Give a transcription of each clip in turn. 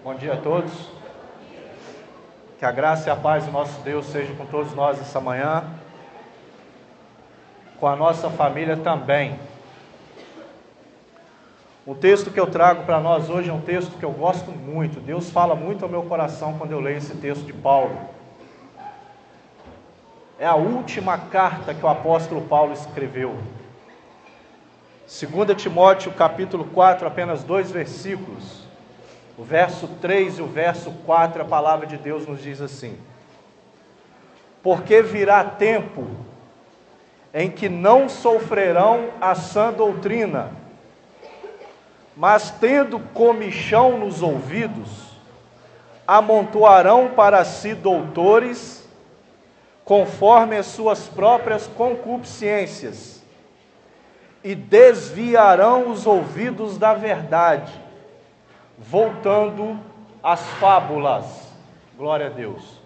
Bom dia a todos. Que a graça e a paz do nosso Deus seja com todos nós essa manhã, com a nossa família também. O texto que eu trago para nós hoje é um texto que eu gosto muito. Deus fala muito ao meu coração quando eu leio esse texto de Paulo. É a última carta que o apóstolo Paulo escreveu. 2 Timóteo capítulo 4, apenas 2 versículos. O verso 3 e o verso 4, a palavra de Deus nos diz assim: porque virá tempo em que não sofrerão a sã doutrina, mas tendo comichão nos ouvidos, amontoarão para si doutores, conforme as suas próprias concupiscências, e desviarão os ouvidos da verdade, voltando às fábulas. Glória a Deus.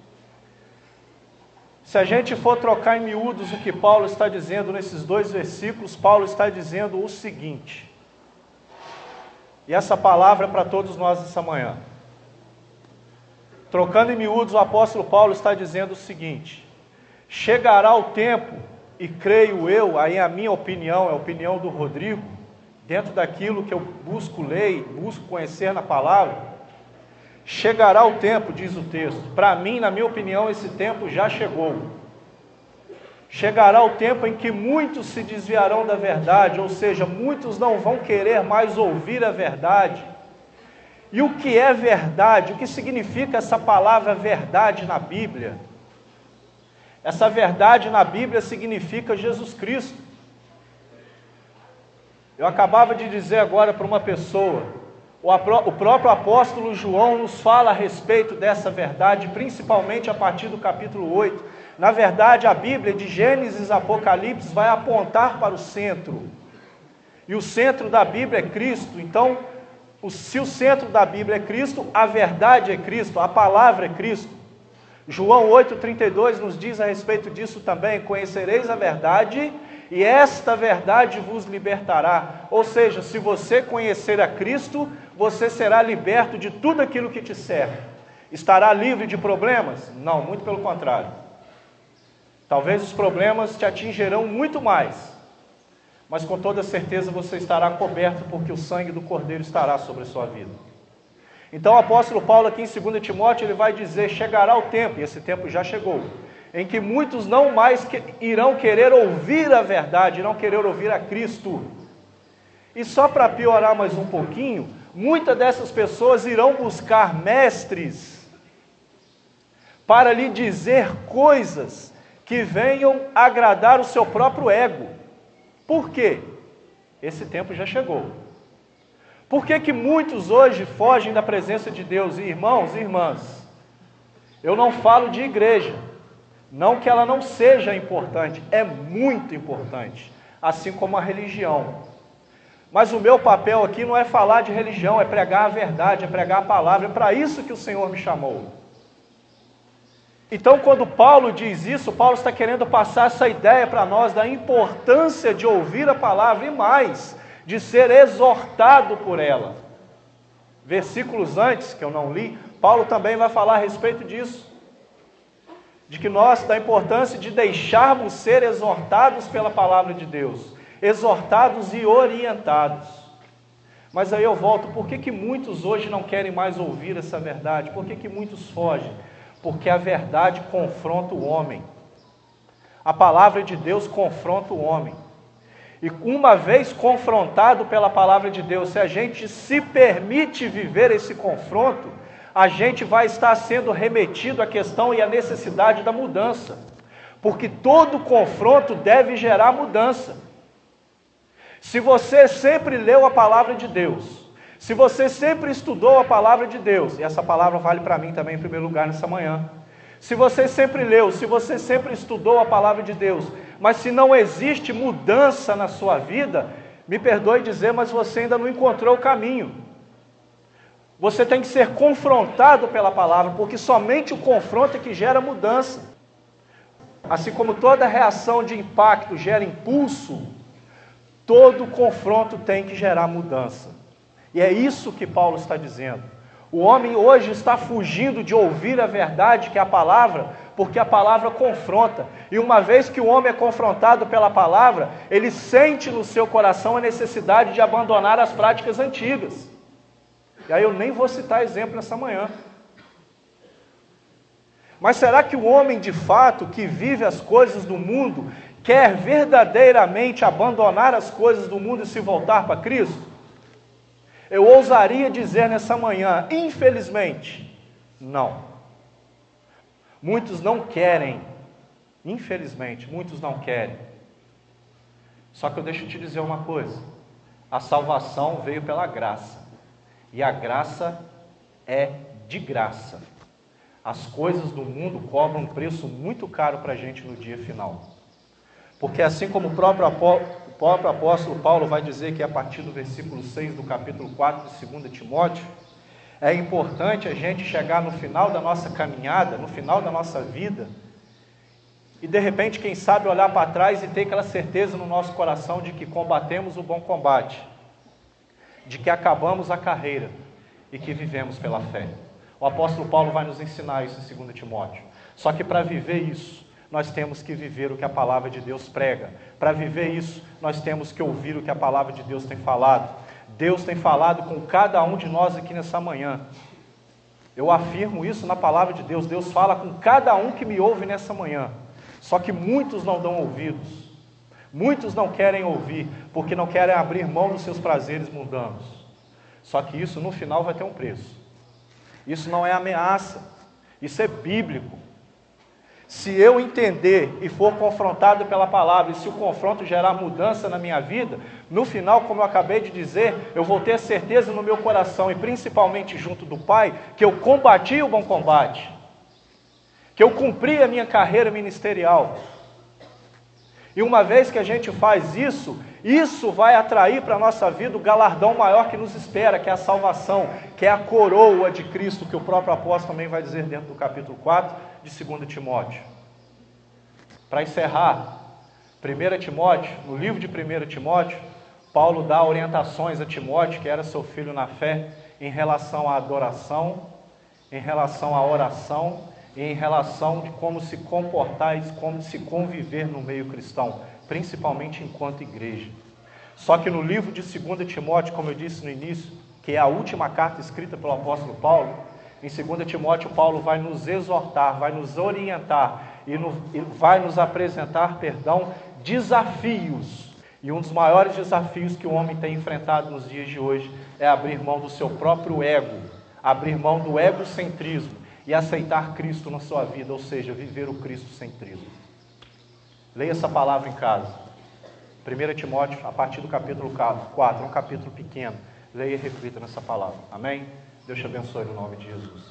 Se a gente for trocar em miúdos o que Paulo está dizendo nesses 2 versículos, Paulo está dizendo o seguinte, e essa palavra é para todos nós essa manhã. Trocando em miúdos, o apóstolo Paulo está dizendo o seguinte: chegará o tempo, e creio eu, aí a minha opinião, é a opinião do Rodrigo, dentro daquilo que eu busco ler, busco conhecer na palavra, chegará o tempo, diz o texto, para mim, na minha opinião, esse tempo já chegou. Chegará o tempo em que muitos se desviarão da verdade, ou seja, muitos não vão querer mais ouvir a verdade. E o que é verdade? O que significa essa palavra verdade na Bíblia? Essa verdade na Bíblia significa Jesus Cristo. Eu acabava de dizer agora para uma pessoa, o próprio apóstolo João nos fala a respeito dessa verdade, principalmente a partir do capítulo 8. Na verdade, a Bíblia, de Gênesis a Apocalipse, vai apontar para o centro. E o centro da Bíblia é Cristo. Então, se o centro da Bíblia é Cristo, a verdade é Cristo, a palavra é Cristo. João 8,32 nos diz a respeito disso também: conhecereis a verdade, e esta verdade vos libertará. Ou seja, se você conhecer a Cristo, você será liberto de tudo aquilo que te cerca. Estará livre de problemas? Não, muito pelo contrário. Talvez os problemas te atingirão muito mais, mas com toda certeza você estará coberto, porque o sangue do Cordeiro estará sobre a sua vida. Então o apóstolo Paulo aqui em 2 Timóteo, ele vai dizer: chegará o tempo, e esse tempo já chegou, em que muitos não mais irão querer ouvir a verdade, irão querer ouvir a Cristo. E só para piorar mais um pouquinho, muitas dessas pessoas irão buscar mestres para lhe dizer coisas que venham agradar o seu próprio ego. Por quê? Esse tempo já chegou. Por que que muitos hoje fogem da presença de Deus? E irmãos e irmãs, eu não falo de igreja, não que ela não seja importante, é muito importante, assim como a religião. Mas o meu papel aqui não é falar de religião, é pregar a verdade, é pregar a palavra, é para isso que o Senhor me chamou. Então, quando Paulo diz isso, Paulo está querendo passar essa ideia para nós da importância de ouvir a palavra e mais, de ser exortado por ela. Versículos antes, que eu não li, Paulo também vai falar a respeito disso. De que nós, da importância de deixarmos ser exortados pela palavra de Deus, exortados e orientados. Mas aí eu volto, por que que muitos hoje não querem mais ouvir essa verdade? Por que que muitos fogem? Porque a verdade confronta o homem. A palavra de Deus confronta o homem. E uma vez confrontado pela palavra de Deus, se a gente se permite viver esse confronto, a gente vai estar sendo remetido à questão e à necessidade da mudança. Porque todo confronto deve gerar mudança. Se você sempre leu a palavra de Deus, se você sempre estudou a palavra de Deus, e essa palavra vale para mim também em primeiro lugar nessa manhã, se você sempre leu, se você sempre estudou a palavra de Deus, mas se não existe mudança na sua vida, me perdoe dizer, mas você ainda não encontrou o caminho. Você tem que ser confrontado pela palavra, porque somente o confronto é que gera mudança. Assim como toda reação de impacto gera impulso, todo confronto tem que gerar mudança. E é isso que Paulo está dizendo. O homem hoje está fugindo de ouvir a verdade, que é a palavra, porque a palavra confronta. E uma vez que o homem é confrontado pela palavra, ele sente no seu coração a necessidade de abandonar as práticas antigas. E aí eu nem vou citar exemplo nessa manhã. Mas será que o homem de fato, que vive as coisas do mundo, quer verdadeiramente abandonar as coisas do mundo e se voltar para Cristo? Eu ousaria dizer nessa manhã, infelizmente, não. Muitos não querem, infelizmente, muitos não querem. Só que eu deixo te dizer uma coisa, a salvação veio pela graça, e a graça é de graça. As coisas do mundo cobram um preço muito caro para a gente no dia final. Porque assim como o próprio apóstolo Paulo vai dizer que a partir do versículo 6 do capítulo 4 de 2 Timóteo, é importante a gente chegar no final da nossa caminhada, no final da nossa vida, e de repente, quem sabe, olhar para trás e ter aquela certeza no nosso coração de que combatemos o bom combate, de que acabamos a carreira e que vivemos pela fé. O apóstolo Paulo vai nos ensinar isso em 2 Timóteo. Só que para viver isso, nós temos que viver o que a palavra de Deus prega. Para viver isso, nós temos que ouvir o que a palavra de Deus tem falado. Deus tem falado com cada um de nós aqui nessa manhã. Eu afirmo isso na palavra de Deus. Deus fala com cada um que me ouve nessa manhã. Só que muitos não dão ouvidos. Muitos não querem ouvir, porque não querem abrir mão dos seus prazeres mundanos. Só que isso no final vai ter um preço. Isso não é ameaça. Isso é bíblico. Se eu entender e for confrontado pela palavra, e se o confronto gerar mudança na minha vida, no final, como eu acabei de dizer, eu vou ter certeza no meu coração, e principalmente junto do Pai, que eu combati o bom combate, que eu cumpri a minha carreira ministerial. E uma vez que a gente faz isso, isso vai atrair para a nossa vida o galardão maior que nos espera, que é a salvação, que é a coroa de Cristo, que o próprio apóstolo também vai dizer dentro do capítulo 4, de 2 Timóteo. Para encerrar, 1 Timóteo, no livro de 1 Timóteo, Paulo dá orientações a Timóteo, que era seu filho na fé, em relação à adoração, em relação à oração, e em relação de como se comportar e como se conviver no meio cristão, principalmente enquanto igreja. Só que no livro de 2 Timóteo, como eu disse no início, que é a última carta escrita pelo apóstolo Paulo, em 2 Timóteo, Paulo vai nos exortar, vai nos orientar e vai nos apresentar, desafios. E um dos maiores desafios que o homem tem enfrentado nos dias de hoje é abrir mão do seu próprio ego, abrir mão do egocentrismo e aceitar Cristo na sua vida, ou seja, viver o cristocentrismo. Leia essa palavra em casa. 1 Timóteo, a partir do capítulo 4, é um capítulo pequeno. Leia e reflita nessa palavra. Amém? Deus te abençoe no nome de Jesus.